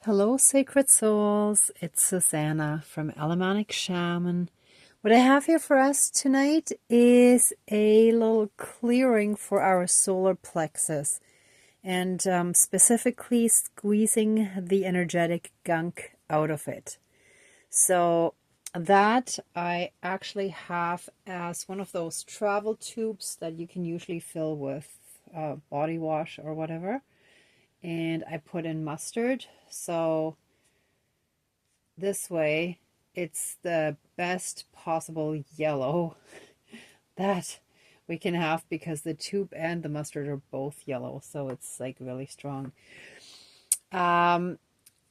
Hello, sacred souls. It's Susanna from Alamanic Shaman. What I have here for us tonight is a little clearing for our solar plexus and specifically squeezing the energetic gunk out of it. So that I actually have as one of those travel tubes that you can usually fill with body wash or whatever. And I put in mustard. So this way it's the best possible yellow that we can have because the tube and the mustard are both yellow. So it's like really strong. I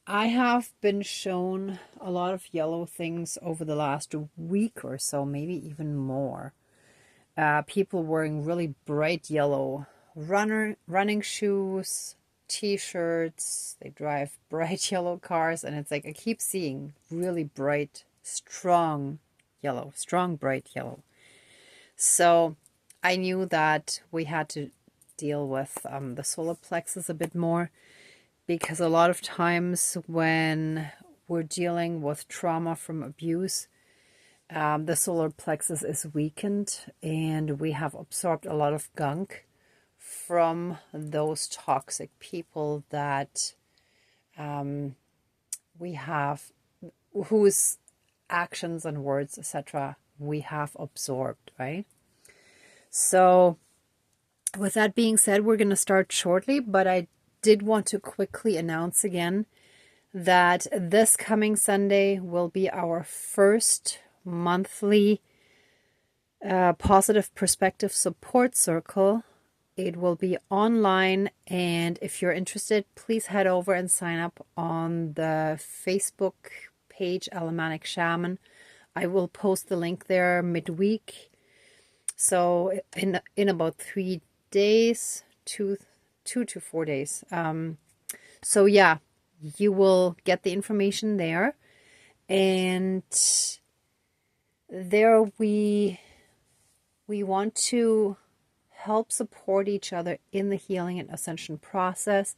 have been shown a lot of yellow things over the last week or so, maybe even more. People wearing really bright yellow running shoes, t-shirts, they drive bright yellow cars, and it's like I keep seeing really bright, strong bright yellow. So I knew that we had to deal with the solar plexus a bit more, because a lot of times when we're dealing with trauma from abuse, the solar plexus is weakened and we have absorbed a lot of gunk from those toxic people that we have, whose actions and words, etc., we have absorbed, right? So with that being said, we're going to start shortly, but I did want to quickly announce again that this coming Sunday will be our first monthly positive perspective support circle. It will be online, and if you're interested, please head over and sign up on the Facebook page Alamanic Shaman. I will post the link there midweek. So in about 3 days, two to 4 days. So yeah, you will get the information there, and there we want to help support each other in the healing and ascension process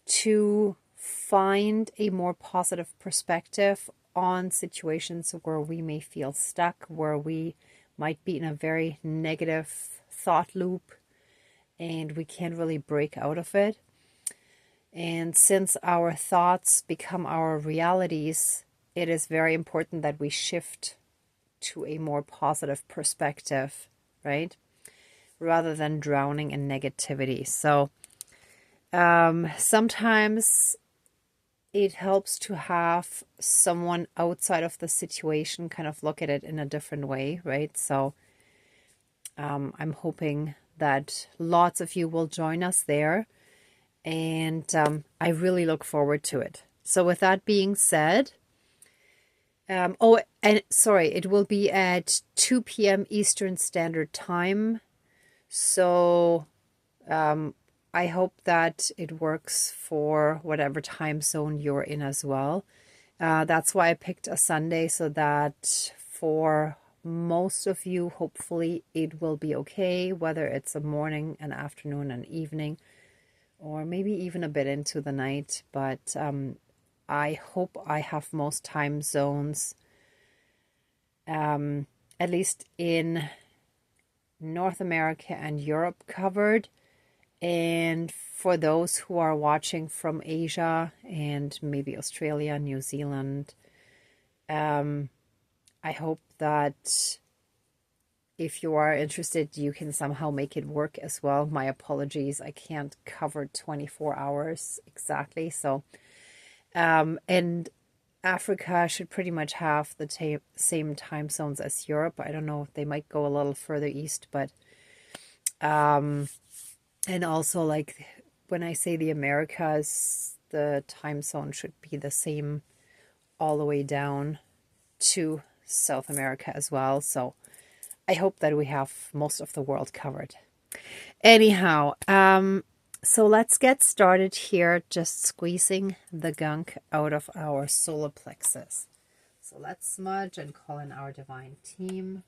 to find a more positive perspective on situations where we may feel stuck, where we might be in a very negative thought loop and we can't really break out of it. And since our thoughts become our realities, it is very important that we shift to a more positive perspective, right? Rather than drowning in negativity. So sometimes it helps to have someone outside of the situation kind of look at it in a different way, right? So I'm hoping that lots of you will join us there, and I really look forward to it. So with that being said, it will be at 2 p.m. Eastern Standard Time. So I hope that it works for whatever time zone you're in as well. That's why I picked a Sunday, so that for most of you, hopefully it will be okay, whether it's a morning, an afternoon, an evening, or maybe even a bit into the night. But I hope I have most time zones, at least in North America and Europe, covered. And for those who are watching from Asia and maybe Australia, New Zealand, I hope that if you are interested, you can somehow make it work as well. My apologies, I can't cover 24 hours exactly. So, and Africa should pretty much have the same time zones as Europe. I don't know if they might go a little further east, but and also, like, when I say the Americas, the time zone should be the same all the way down to South America as well. So I hope that we have most of the world covered. Anyhow, so let's get started here, just squeezing the gunk out of our solar plexus. So let's smudge and call in our divine team.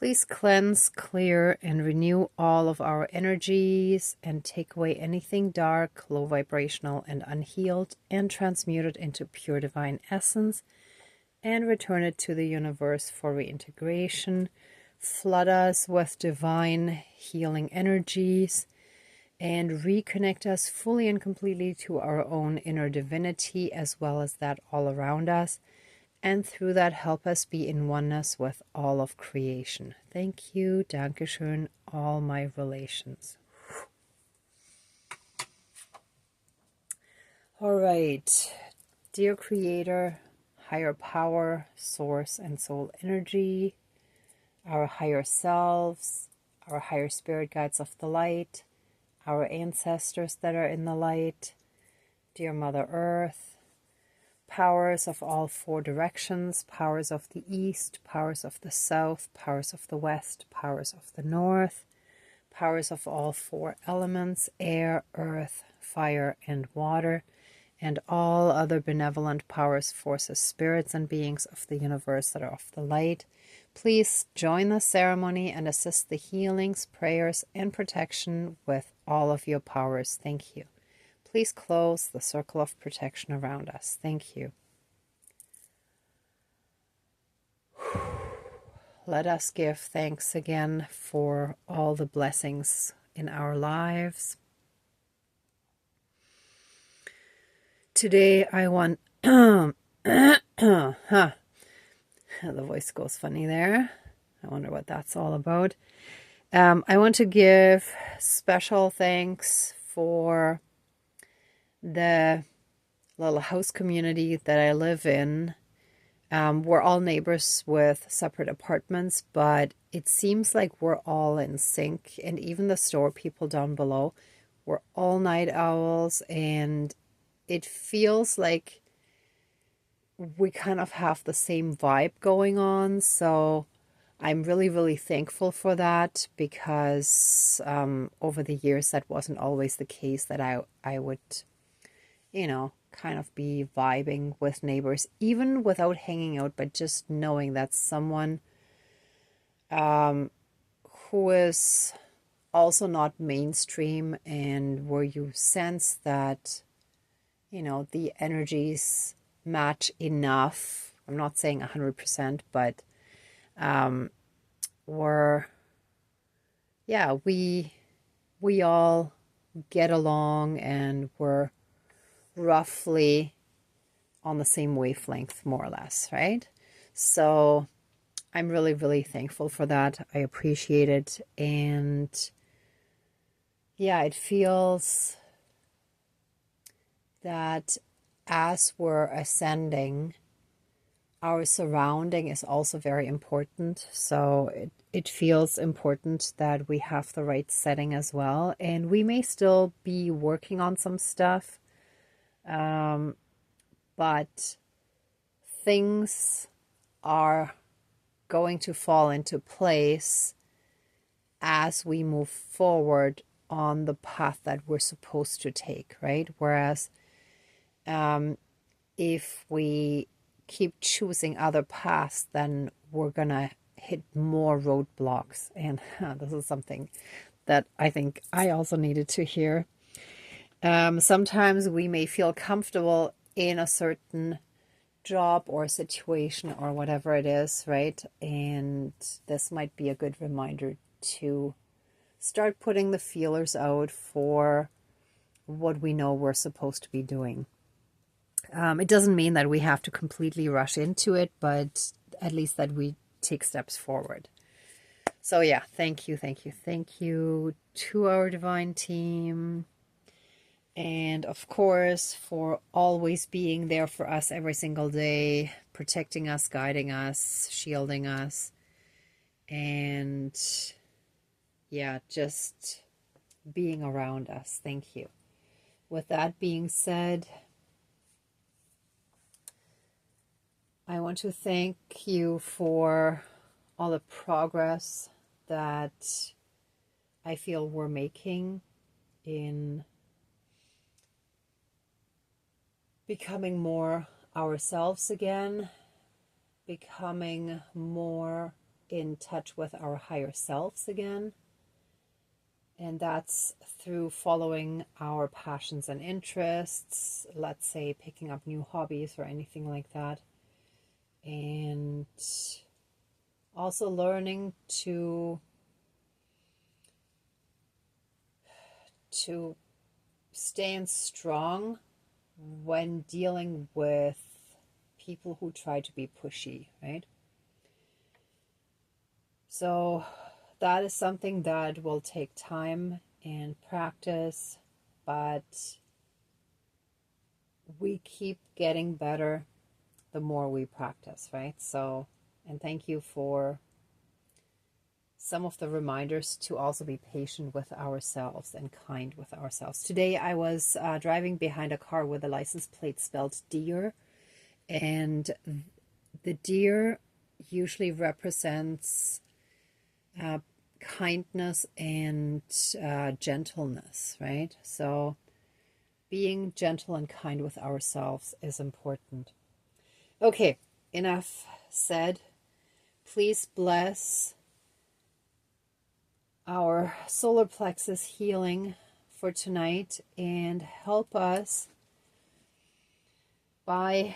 Please cleanse, clear, and renew all of our energies and take away anything dark, low vibrational, and unhealed, and transmute it into pure divine essence and return it to the universe for reintegration. Flood us with divine healing energies and reconnect us fully and completely to our own inner divinity as well as that all around us. And through that, help us be in oneness with all of creation. Thank you, Dankeschön, all my relations. All right, dear Creator, higher power, source, and soul energy, our higher selves, our higher spirit guides of the light, our ancestors that are in the light, dear Mother Earth, powers of all four directions, powers of the east, powers of the south, powers of the west, powers of the north, powers of all four elements, air, earth, fire, and water, and all other benevolent powers, forces, spirits, and beings of the universe that are of the light. Please join the ceremony and assist the healings, prayers, and protection with all of your powers. Thank you. Please close the circle of protection around us. Thank you. Let us give thanks again for all the blessings in our lives. Today I want... The voice goes funny there. I wonder what that's all about. I want to give special thanks for the little house community that I live in. We're all neighbors with separate apartments, but it seems like we're all in sync. And even the store people down below, we're all night owls, and it feels like we kind of have the same vibe going on. So I'm really, really thankful for that, because over the years that wasn't always the case, that I would, kind of be vibing with neighbors, even without hanging out, but just knowing that someone who is also not mainstream, and where you sense that, the energies match enough. I'm not saying 100%, but we all get along, and we're roughly on the same wavelength, more or less, right? So I'm really, really thankful for that. I appreciate it. And yeah, it feels that as we're ascending, our surrounding is also very important. So it feels important that we have the right setting as well. And we may still be working on some stuff, but things are going to fall into place as we move forward on the path that we're supposed to take, right? Whereas if we keep choosing other paths, then we're gonna hit more roadblocks. And this is something that I think I also needed to hear. Sometimes we may feel comfortable in a certain job or situation or whatever it is, right? And this might be a good reminder to start putting the feelers out for what we know we're supposed to be doing. It doesn't mean that we have to completely rush into it, but at least that we take steps forward. So yeah, thank you to our divine team. And of course, for always being there for us every single day, protecting us, guiding us, shielding us. And yeah, just being around us. Thank you. With that being said, I want to thank you for all the progress that I feel we're making in becoming more ourselves again, becoming more in touch with our higher selves again. And that's through following our passions and interests, let's say picking up new hobbies or anything like that. And also learning to stand strong when dealing with people who try to be pushy, right? So that is something that will take time and practice, but we keep getting better the more we practice, right? So, and thank you for some of the reminders to also be patient with ourselves and kind with ourselves. Today I was driving behind a car with a license plate spelled deer, and the deer usually represents kindness and gentleness, right? So being gentle and kind with ourselves is important. Okay, enough said. Please bless our solar plexus healing for tonight and help us by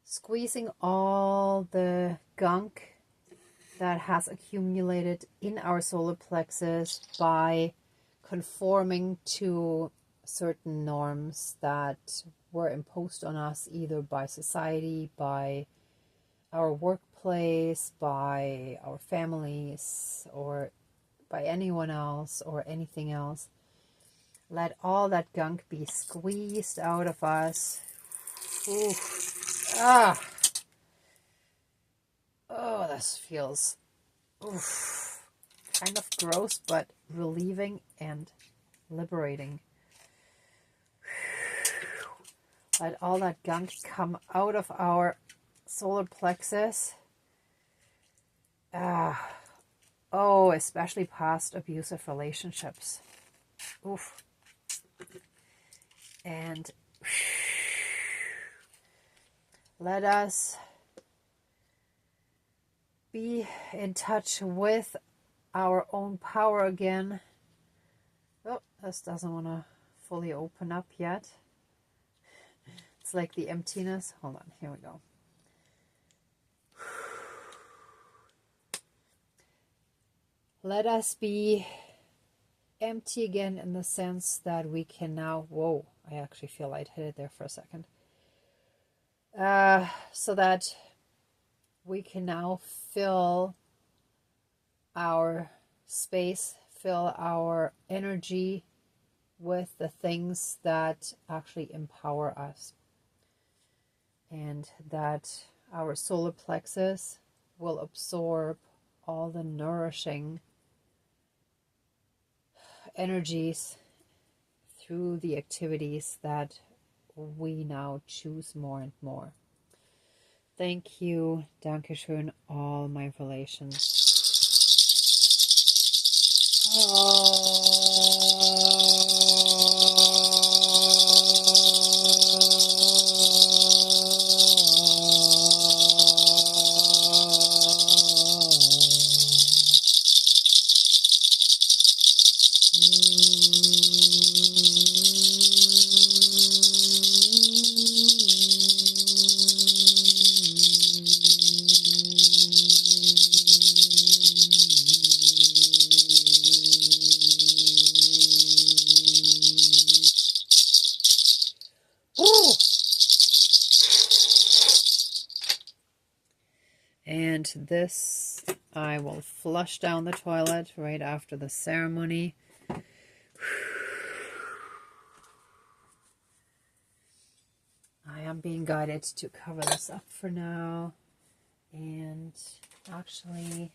squeezing all the gunk that has accumulated in our solar plexus by conforming to certain norms that were imposed on us either by society, by our workplace, by our families, or by anyone else or anything else. Let all that gunk be squeezed out of us. Ooh. Ah. Oh, this feels kind of gross, but relieving and liberating. Let all that gunk come out of our solar plexus. Oh, especially past abusive relationships. Oof. And let us be in touch with our own power again. Oh, this doesn't want to fully open up yet. It's like the emptiness. Hold on, here we go. Let us be empty again in the sense that we can now, whoa, I actually feel lightheaded there for a second. So that we can now fill our space, fill our energy with the things that actually empower us. And that our solar plexus will absorb all the nourishing energies through the activities that we now choose more and more. Thank you, Dankeschön, all my relations. And this I will flush down the toilet right after the ceremony. I am being guided to cover this up for now and actually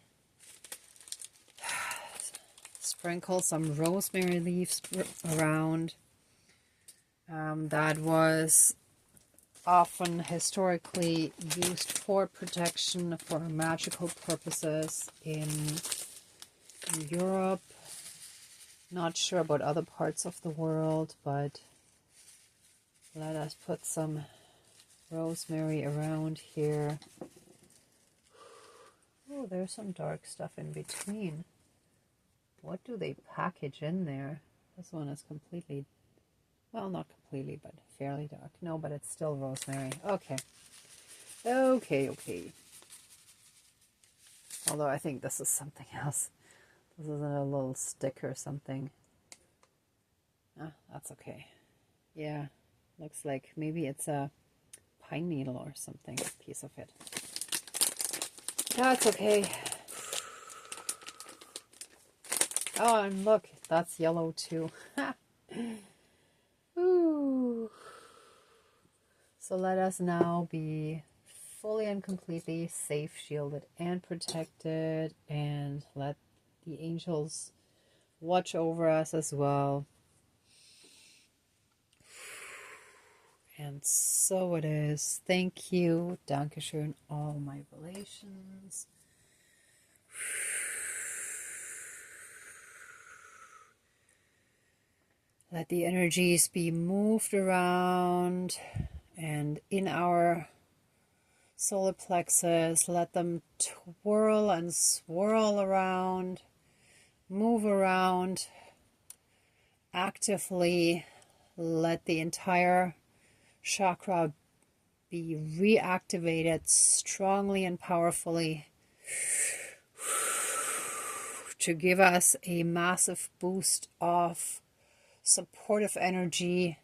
sprinkle some rosemary leaves around. That was often historically used for protection for magical purposes in Europe. Not sure about other parts of the world, but let us put some rosemary around here. Oh, there's some dark stuff in between. What do they package in there? This one is completely, well, not completely, but fairly dark. No, but it's still rosemary. Okay. Okay. Although I think this is something else. This isn't a little stick or something. Ah, that's okay. Yeah, looks like maybe it's a pine needle or something, a piece of it. That's okay. Oh, and look, that's yellow too. Ooh. So let us now be fully and completely safe, shielded, and protected, and let the angels watch over us as well. And so it is. Thank you. Dankeschön, all my relations. Let the energies be moved around and in our solar plexus. Let them twirl and swirl around, move around actively. Let the entire chakra be reactivated strongly and powerfully to give us a massive boost of supportive energy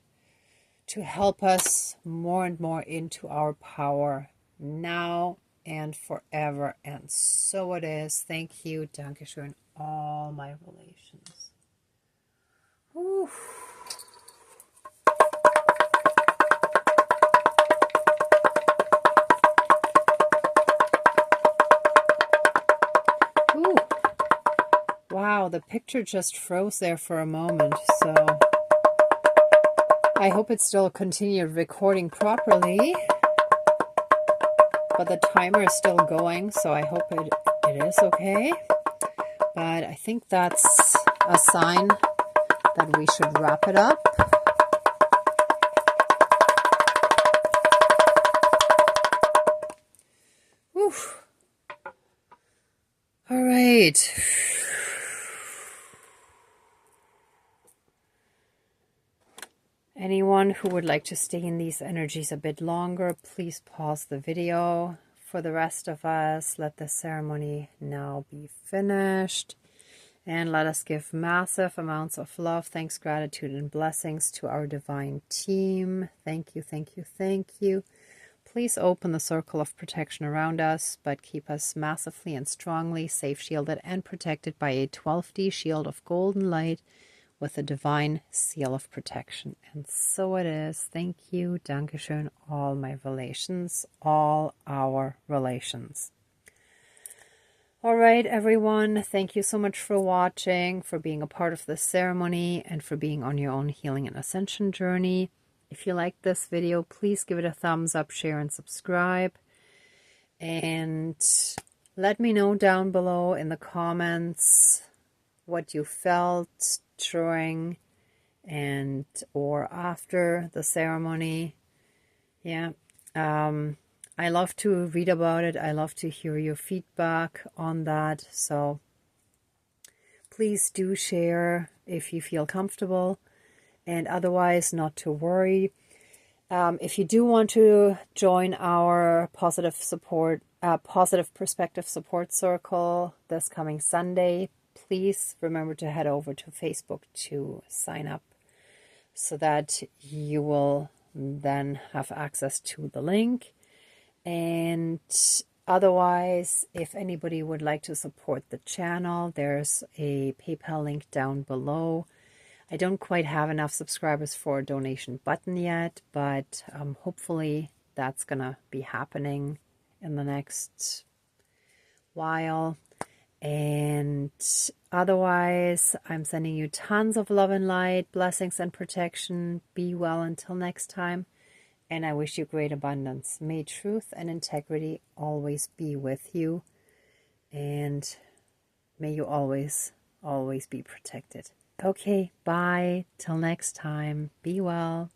to help us more and more into our power now and forever. And so it is. Thank you. Dankeschön, all my relations. Whew. Ooh. Wow, the picture just froze there for a moment, so I hope it still continued recording properly, but the timer is still going, so I hope it is okay. But I think that's a sign that we should wrap it up. Whew. All right. Anyone who would like to stay in these energies a bit longer, please pause the video. For the rest of us, let the ceremony now be finished. And let us give massive amounts of love, thanks, gratitude, and blessings to our divine team. Thank you, thank you, thank you. Please open the circle of protection around us, but keep us massively and strongly safe, shielded, and protected by a 12D shield of golden light with a divine seal of protection. And so it is. Thank you. Dankeschön, all my relations, all our relations. All right, everyone. Thank you so much for watching, for being a part of this ceremony, and for being on your own healing and ascension journey. If you liked this video, please give it a thumbs up, share, and subscribe. And let me know down below in the comments what you felt during and or after the ceremony. Yeah. I love to read about it. I love to hear your feedback on that. So please do share if you feel comfortable, and otherwise not to worry. If you do want to join our positive perspective support circle this coming Sunday, please remember to head over to Facebook to sign up so that you will then have access to the link. And otherwise, if anybody would like to support the channel, there's a PayPal link down below. I don't quite have enough subscribers for a donation button yet, but hopefully that's gonna be happening in the next while. And otherwise, I'm sending you tons of love and light, blessings and protection. Be well until next time. And I wish you great abundance. May truth and integrity always be with you. And may you always, always be protected. Okay, bye. Till next time. Be well.